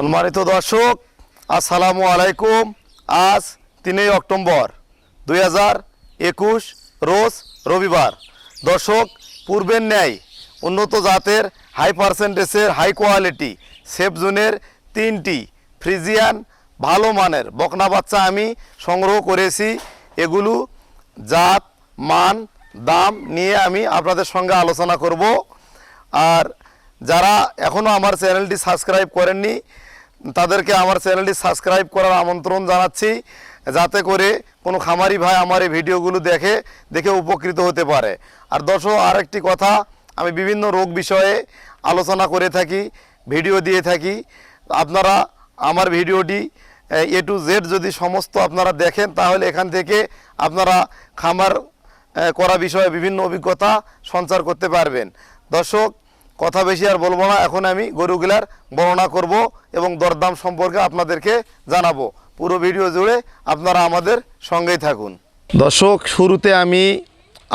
সম্মানিত দর্শক, আসসালামু আলাইকুম। আজ 3 অক্টোবর 2021 রোজ রবিবার। দর্শক, পূর্বের ন্যায় উন্নত জাতের হাই পার্সেন্টেজের হাই কোয়ালিটি সেফ জোনের 3টি ফ্রিজিয়ান ভালো মানের বকনা বাচ্চা আমি সংগ্রহ করেছি। এগুলো জাত, মান, দাম নিয়ে আমি আপনাদের সঙ্গে আলোচনা করব। আর যারা এখনও আমার চ্যানেলটি সাবস্ক্রাইব করেননি তাদেরকে আমার চ্যানেলটি সাবস্ক্রাইব করার আমন্ত্রণ জানাচ্ছি, যাতে করে কোনো খামারি ভাই আমার এই ভিডিওগুলো দেখে উপকৃত হতে পারে। আর দর্শক, আরেকটি কথা, আমি বিভিন্ন রোগ বিষয়ে আলোচনা করে থাকি, ভিডিও দিয়ে থাকি। আপনারা আমার ভিডিওটি A to Z যদি সমস্ত আপনারা দেখেন, তাহলে এখান থেকে আপনারা খামার করা বিষয়ে বিভিন্ন অভিজ্ঞতা সঞ্চার করতে পারবেন। দর্শক, কথা বেশি আর বলবো না, এখন আমি গরুগুলার বর্ণনা করব এবং দরদাম সম্পর্কে আপনাদেরকে জানাবো। পুরো ভিডিও জুড়ে আপনারা আমাদের সঙ্গেই থাকুন। দর্শক, শুরুতে আমি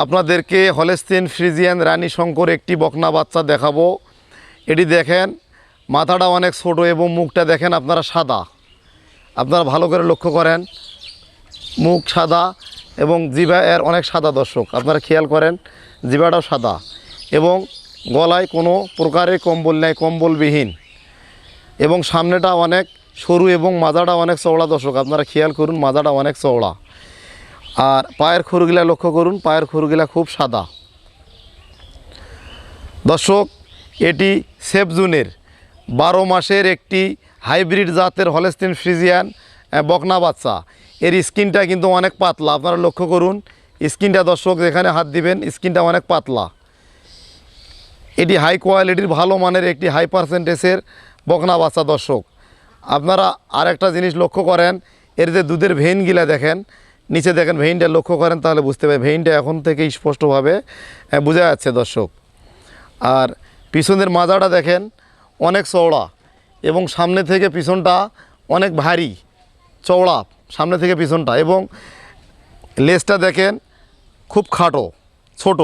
আপনাদেরকে হলস্টিন ফ্রিজিয়ান রানী শঙ্কর একটি বকনা বাচ্চা দেখাবো। এটি দেখেন, মাথাটা অনেক ছোট এবং মুখটা দেখেন আপনারা সাদা। আপনারা ভালো করে লক্ষ্য করেন, মুখ সাদা এবং জিভা এর অনেক সাদা। দর্শক, আপনারা খেয়াল করেন, জিভাটাও সাদা এবং গলায় কোনো প্রকারের কম্বল নেই, কম্বলবিহীন, এবং সামনেটা অনেক সরু এবং মাজাটা অনেক চওড়া। দর্শক, আপনারা খেয়াল করুন, মাজাটা অনেক চওড়া। আর পায়ের খুরগুলা লক্ষ্য করুন, পায়ের খুরগুলা খুব সাদা। দর্শক, এটি সেফ জোনের 12 মাসের একটি হাইব্রিড জাতের হলস্টিন ফ্রিজিয়ান বকনা বাচ্চা। এর স্কিনটা কিন্তু অনেক পাতলা, আপনারা লক্ষ্য করুন স্কিনটা। দর্শক, যেখানে হাত দিবেন স্কিনটা অনেক পাতলা। এটি হাই কোয়ালিটির ভালো মানের একটি হাই পার্সেন্টেজের বকনা বাচ্চা। দর্শক, আপনারা আর একটা জিনিস লক্ষ্য করেন, এর যে দুধের ভেইনগুলা দেখেন, নিচে দেখেন ভেইনটা লক্ষ্য করেন, তাহলে বুঝতে পারেন ভেইনটা এখন থেকে স্পষ্টভাবে বোঝা যাচ্ছে। দর্শক, আর পিছনের মাজাটা দেখেন অনেক চওড়া এবং সামনে থেকে পিছনটা অনেক ভারী চওড়া, সামনে থেকে পিছনটা, এবং লেজটা দেখেন খুব খাটো ছোট।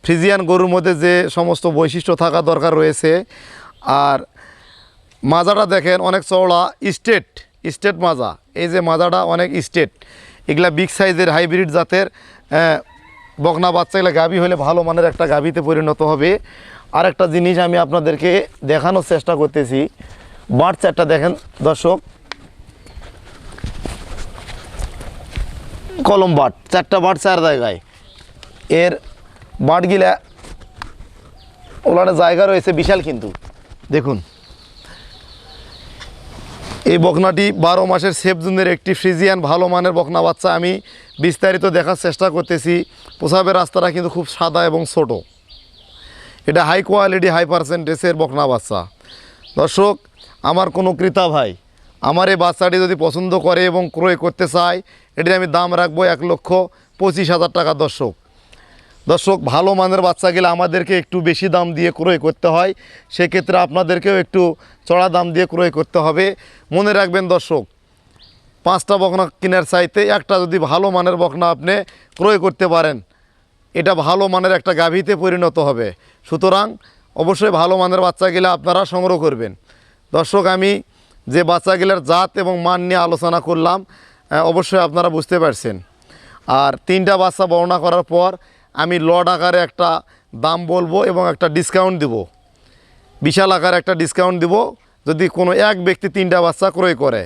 ফ্রিজিয়ান গরুর মধ্যে যে সমস্ত বৈশিষ্ট্য থাকা দরকার রয়েছে। আর মাজাটা দেখেন অনেক চওড়া, স্টেট মাজা। এই যে মাজাটা অনেক স্টেট। এগুলা বিগ সাইজের হাইব্রিড জাতের বকনা বাচ্চা, এগুলো গাভী হলে ভালো মানের একটা গাভীতে পরিণত হবে। আর একটা জিনিস আমি আপনাদেরকে দেখানোর চেষ্টা করতেছি, বাট চারটা দেখেন দর্শক, কলম বাট, 4টা বাট 4 জায়গায়। এর বাটগুলা ওলার জায়গা রয়েছে বিশাল, কিন্তু দেখুন এই বকনাটি 12 মাসের সেফ জোনের একটি ফ্রিজিয়ান ভালো মানের বকনা বাচ্চা। আমি বিস্তারিত দেখার চেষ্টা করতেছি। প্রসাবের রাস্তাটা কিন্তু খুব সাদা এবং ছোট। এটা হাই কোয়ালিটি হাই পার্সেন্টেজের বকনা বাচ্চা। দর্শক, আমার কোনো ক্রেতা ভাই আমার এই বাচ্চাটি যদি পছন্দ করে এবং ক্রয় করতে চায়, এটির আমি দাম রাখবো 1,25,000 টাকা। দর্শক, ভালো মানের বাচ্চাগুলো আমাদেরকে একটু বেশি দাম দিয়ে ক্রয় করতে হয়, সেক্ষেত্রে আপনাদেরকেও একটু চড়া দাম দিয়ে ক্রয় করতে হবে। মনে রাখবেন দর্শক, 5টা বকনা কেনার চাইতে একটা যদি ভালো মানের বকনা আপনি ক্রয় করতে পারেন, এটা ভালো মানের একটা গাভীতে পরিণত হবে। সুতরাং অবশ্যই ভালো মানের বাচ্চাগুলো আপনারা সংগ্রহ করবেন। দর্শক, আমি যে বাচ্চাগুলোর জাত এবং মান নিয়ে আলোচনা করলাম, অবশ্যই আপনারা বুঝতে পারছেন। আর 3টা বাচ্চা বর্ণনা করার পর আমি লট আকারে একটা দাম বলবো এবং একটা ডিসকাউন্ট দেব, বিশাল আকারে একটা ডিসকাউন্ট দেব। যদি কোনো এক ব্যক্তি 3টা বাচ্চা ক্রয় করে,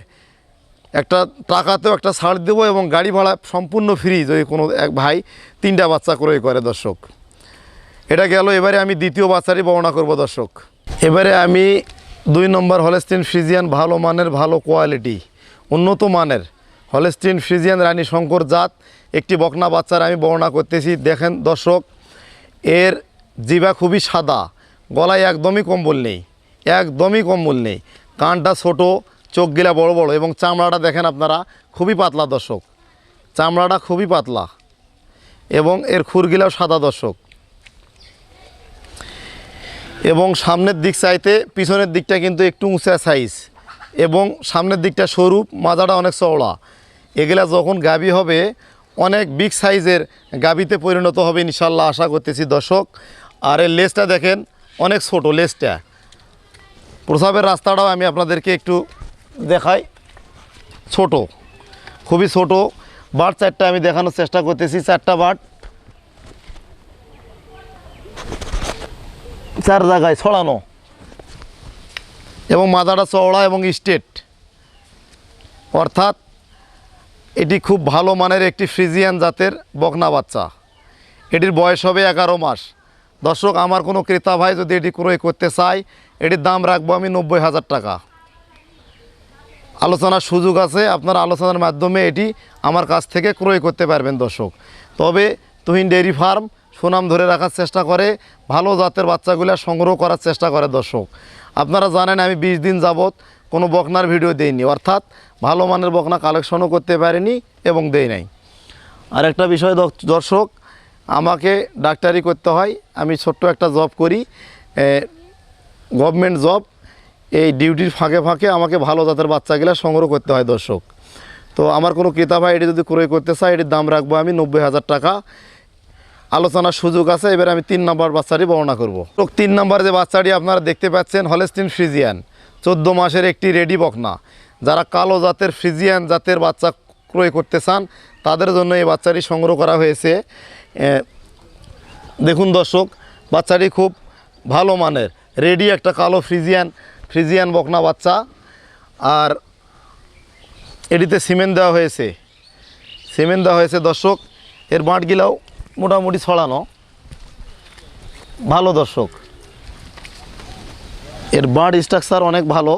একটা টাকাতেও একটা ছাড় দেবো এবং গাড়ি ভাড়া সম্পূর্ণ ফ্রি যদি কোনো এক ভাই 3টা বাচ্চা ক্রয় করে। দর্শক, এটা গেল। এবারে আমি দ্বিতীয় বাচ্চাটি বর্ণনা করব। দর্শক, এবারে আমি 2 নম্বর হলস্টিন ফ্রিজিয়ান ভালো মানের ভালো কোয়ালিটি উন্নত মানের হলস্টিন ফ্রিজিয়ান রানী শঙ্কর জাত একটি বকনা বাচ্চার আমি বর্ণনা করতেছি। দেখেন দর্শক, এর জিভা খুবই সাদা, গলায় একদমই কম্বল নেই, কানটা ছোট, চোখগুলা বড় বড়, এবং চামড়াটা দেখেন আপনারা খুবই পাতলা। দর্শক, চামড়াটা খুবই পাতলা এবং এর খুরগুলাও সাদা। দর্শক, এবং সামনের দিক চাইতে পিছনের দিকটা কিন্তু একটু উঁচা সাইজ এবং সামনের দিকটা সরু, মাজাটা অনেক চওড়া। এগুলা যখন গাভী হবে অনেক বিগ সাইজের গাভীতে পরিণত হবে ইনশাল্লাহ, আশা করতেছি। দর্শক, আর এর লেজটা দেখেন অনেক ছোট, লেজটা প্রসাবের রাস্তাটাও আমি আপনাদেরকে একটু দেখাই। ছোট, খুবই ছোট বাট চারটা আমি দেখানোর চেষ্টা করতেছি। চারটা বাট চার জায়গায় ছড়ানো এবং মাথাটা চওড়া এবং স্ট্রেট, অর্থাৎ এটি খুব ভালো মানের একটি ফ্রিজিয়ান জাতের বকনা বাচ্চা। এটির বয়স হবে 11 মাস। দর্শক, আমার কোনো ক্রেতা ভাই যদি এটি ক্রয় করতে চায়, এটির দাম রাখবো আমি 90,000 টাকা। আলোচনার সুযোগ আছে, আপনারা আলোচনার মাধ্যমে এটি আমার কাছ থেকে ক্রয় করতে পারবেন দর্শক। তবে তুহিন ডেয়ারি ফার্ম সুনাম ধরে রাখার চেষ্টা করে, ভালো জাতের বাচ্চাগুলো সংগ্রহ করার চেষ্টা করে দর্শক। আপনারা জানেন আমি 20 দিন যাবৎ কোনো বকনার ভিডিও দেইনি, অর্থাৎ ভালো মানের বকনা কালেকশনও করতে পারিনি এবং দেই নাই। আর একটা বিষয় দর্শক, আমাকে ডাক্তারি করতে হয়, আমি ছোট্ট একটা জব করি, গভর্নমেন্ট জব। এই ডিউটির ফাঁকে ফাঁকে আমাকে ভালো জাতের বাচ্চাগুলো সংগ্রহ করতে হয় দর্শক। তো আমার কোনো ক্রেতা ভাই এটি যদি ক্রয় করতে চায়, এটির দাম রাখবো আমি 90,000 টাকা। আলোচনার সুযোগ আছে। এবার আমি 3 নম্বর বাচ্চাটি বর্ণনা করব। 3 নম্বর যে বাচ্চাটি আপনারা দেখতে পাচ্ছেন, হলস্টিন ফ্রিজিয়ান, 14 মাসের একটি রেডি বকনা। যারা কালো জাতের ফ্রিজিয়ান জাতের বাচ্চা ক্রয় করতে চান, তাদের জন্য এই বাচ্চাটি সংগ্রহ করা হয়েছে। দেখুন দর্শক, বাচ্চাটি খুব ভালো মানের রেডি একটা কালো ফ্রিজিয়ান বকনা বাচ্চা। আর এটিতে সিমেন্ট দেওয়া হয়েছে দর্শক। এর বাঁটগুলাও মোটামুটি ছড়ানো ভালো দর্শক। এর বাঁট স্ট্রাকচার অনেক ভালো।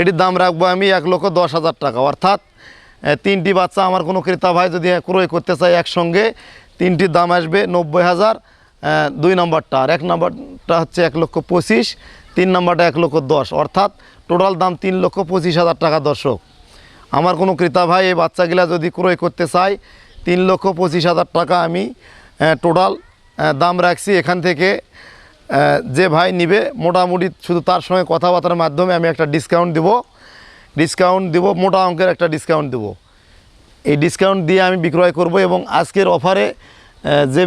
এটির দাম রাখবো আমি 1,10,000 টাকা। অর্থাৎ 3টি বাচ্চা আমার কোনো ক্রেতা ভাই যদি ক্রয় করতে চায়, একসঙ্গে 3টির দাম আসবে 90,000। 2 নম্বরটা আর 1 নম্বরটা হচ্ছে 1,25,000, 3 নম্বরটা 1,10,000, অর্থাৎ টোটাল দাম 3,25,000 টাকা দর্শক। আমার কোনো ক্রেতা ভাই এই বাচ্চাগুলা যদি ক্রয় করতে চায়, 3,25,000 টাকা আমি টোটাল দাম রাখছি। এখান থেকে যে ভাই নিবে মোটামুটি শুধু তার সঙ্গে কথাবার্তার মাধ্যমে আমি একটা ডিসকাউন্ট দিব, মোটা অঙ্কের একটা ডিসকাউন্ট দেব। এই ডিসকাউন্ট দিয়ে আমি বিক্রয় করব এবং আজকের অফারে যে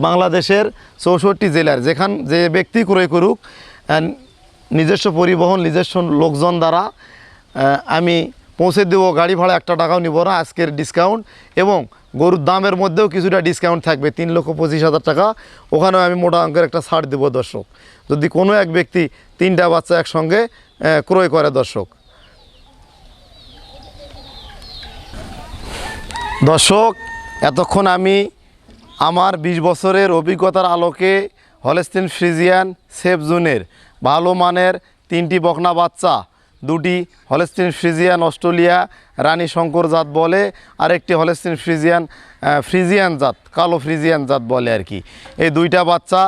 বাংলাদেশের 64টি জেলার যে ব্যক্তি ক্রয় করুক, নিজস্ব পরিবহন, নিজস্ব লোকজন দ্বারা আমি পৌঁছে দেবো। গাড়ি ভাড়া 1 টাকাও নিব না। আজকের ডিসকাউন্ট এবং গরুর দামের মধ্যেও কিছুটা ডিসকাউন্ট থাকবে, 3,25,000 টাকা। ওখানেও আমি মোটা অঙ্কের একটা ছাড় দেবো দর্শক, যদি কোনো এক ব্যক্তি 3টা বাচ্চা একসঙ্গে ক্রয় করে দর্শক। এতক্ষণ আমি আমার 20 বছরের অভিজ্ঞতার আলোকে হলস্টিন ফ্রিজিয়ান সেফ জোনের ভালো মানের 3টি বকনা বাচ্চা, 2টি হলস্টিন ফ্রিজিয়ান অস্ট্রেলিয়া রানী শঙ্কর জাত বলে, আরেকটি হলস্টিন ফ্রিজিয়ান জাত, কালো ফ্রিজিয়ান জাত বলে আর কি, এই 2টা বাচ্চা,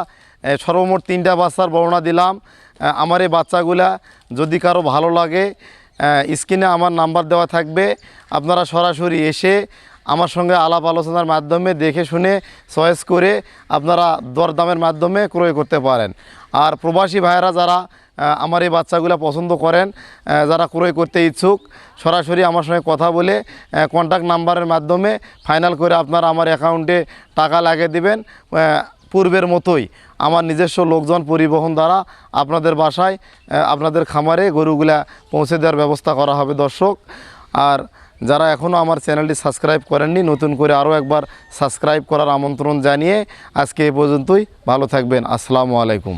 সর্বমোট 3টা বাচ্চার বর্ণনা দিলাম। আমার এই বাচ্চাগুলা যদি কারো ভালো লাগে, স্ক্রিনে আমার নাম্বার দেওয়া থাকবে, আপনারা সরাসরি এসে আমার সঙ্গে আলাপ আলোচনার মাধ্যমে দেখে শুনে চয়েস করে আপনারা দরদামের মাধ্যমে ক্রয় করতে পারেন। আর প্রবাসী ভাইয়েরা যারা আমার এই বাচ্চাগুলো পছন্দ করেন, যারা ক্রয় করতে ইচ্ছুক, সরাসরি আমার সঙ্গে কথা বলে কন্ট্যাক্ট নাম্বারের মাধ্যমে ফাইনাল করে আপনারা আমার অ্যাকাউন্টে টাকা লাগিয়ে দেবেন। পূর্বের মতোই আমার নিজস্ব লোকজন পরিবহন দ্বারা আপনাদের বাসায়, আপনাদের খামারে গরুগুলা পৌঁছে দেওয়ার ব্যবস্থা করা হবে দর্শক। আর যারা এখনও আমার চ্যানেলটি সাবস্ক্রাইব করেননি, নতুন করে আরও একবার সাবস্ক্রাইব করার আমন্ত্রণ জানিয়ে আজকে এ পর্যন্তই। ভালো থাকবেন। আসসালামু আলাইকুম।